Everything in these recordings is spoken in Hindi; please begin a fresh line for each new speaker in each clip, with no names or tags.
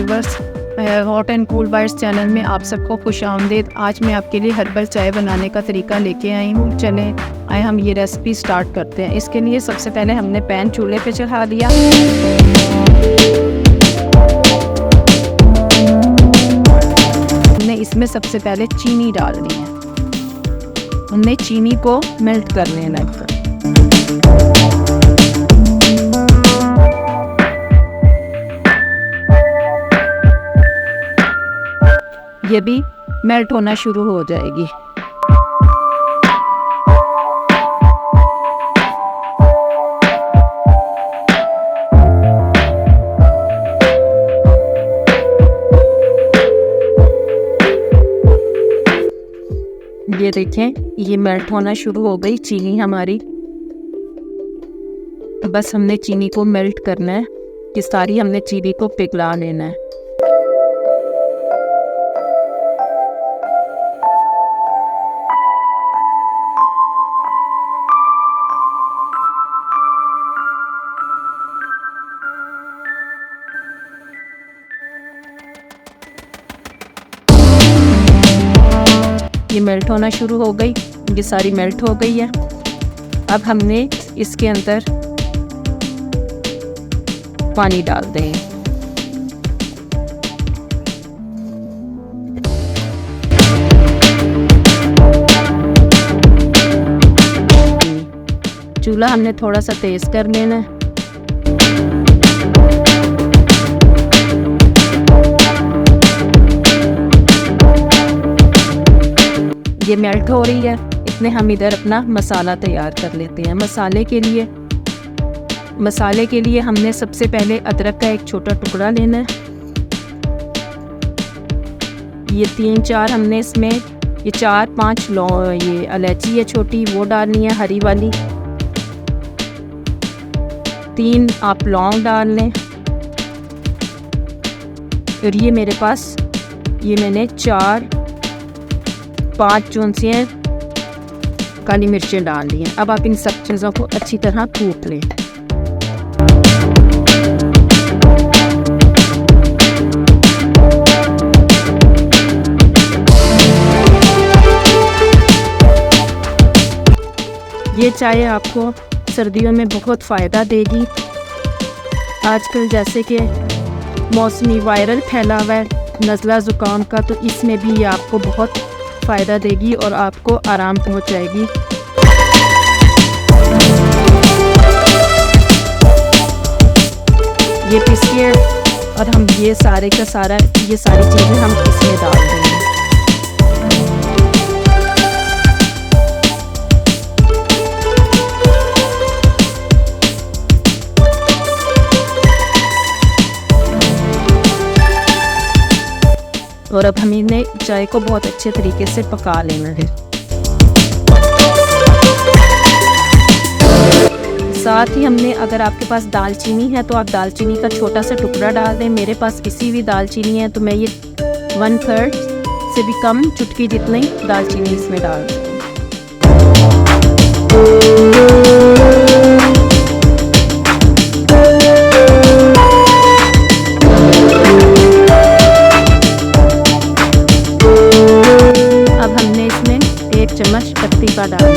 Viewers, hot and cool bytes channel में आप सबको खुशामदीद। आज मैं आपके लिए हर्बल चाय बनाने का तरीका लेके आई हूँ। चलें आए हम ये रेसिपी स्टार्ट करते हैं। इसके लिए सबसे पहले हमने पैन चूल्हे पे चढ़ा दिया। हमने इसमें सबसे पहले चीनी डालनी है। हमने चीनी को मेल्ट कर लेना है। ये भी मेल्ट होना शुरू हो जाएगी। ये देखें, ये मेल्ट होना शुरू हो गई चीनी हमारी। बस हमने चीनी को मेल्ट करना है कि सारी हमने चीनी को पिघला लेना है। ये मेल्ट होना शुरू हो गई, ये सारी मेल्ट हो गई है। अब हमने इसके अंदर पानी डाल दें। चूल्हा हमने थोड़ा सा तेज कर लेना है। ये मेल्ट हो रही है, इतने हम इधर अपना मसाला तैयार कर लेते हैं। मसाले के लिए हमने सबसे पहले अदरक का एक छोटा टुकड़ा लेना है। ये 3-4 हमने इसमें ये 4-5 ये इलायची है छोटी, वो डालनी है हरी वाली। 3 आप लौंग डाल लें। और ये मेरे पास मैंने 4-5 चुनसियाँ काली मिर्चें डाल ली हैं। अब आप इन सब चीज़ों को अच्छी तरह कूट लें। ये चाय आपको सर्दियों में बहुत फ़ायदा देगी। आजकल जैसे कि मौसमी वायरल फैला हुआ है नज़ला ज़ुकाम का, तो इसमें भी ये आपको बहुत फ़ायदा देगी और आपको आराम पहुंचाएगी। ये पीसिए और हम ये सारे का सारा ये सारी चीज़ें हम इसमें डाल देंगे। और अब हम इन्हें चाय को बहुत अच्छे तरीके से पका लेना है। साथ ही हमने, अगर आपके पास दालचीनी है तो आप दालचीनी का छोटा सा टुकड़ा डाल दें। मेरे पास पिसी हुई दालचीनी है तो मैं ये 1/3 से भी कम चुटकी जितनी दालचीनी इसमें डाल दूँ। अब हमने इसमें 1 चम्मच पत्ती का डालना है।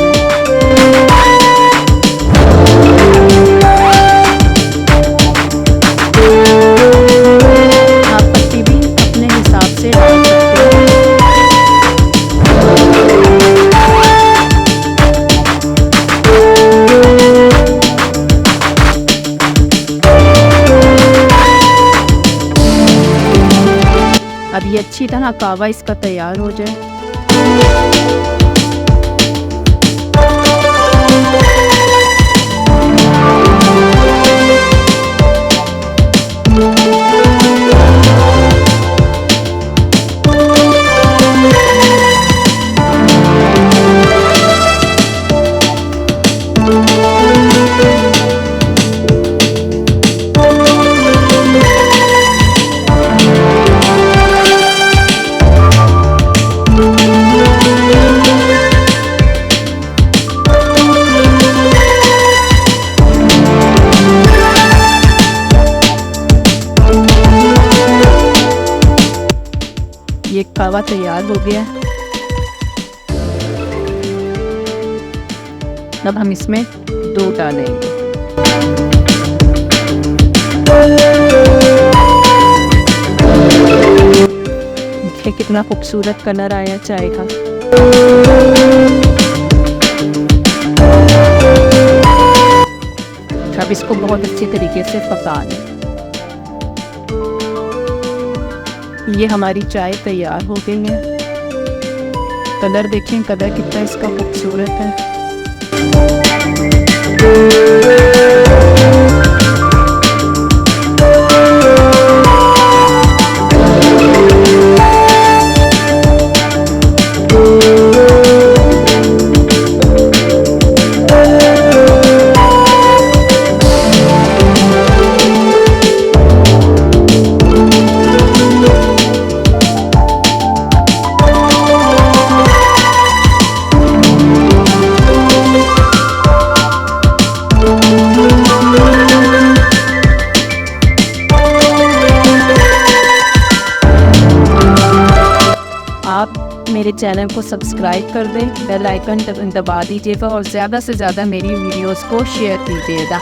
आप पत्ती भी अपने हिसाब से डाल सकते हैं। अब ये अच्छी तरह कावा इसका तैयार हो जाए। खावा तैयार हो गया। अब हम इसमें दूध डालेंगे। देखिए कितना खूबसूरत कलर आया चाय का। अब इसको बहुत अच्छे तरीके से पका लें। ये हमारी चाय तैयार हो गई है। कलर देखें, कलर कितना इसका खूबसूरत है। आप मेरे चैनल को सब्सक्राइब कर दें, बेल आइकन दबा दीजिएगा और ज़्यादा से ज़्यादा मेरी वीडियोस को शेयर कीजिएगा।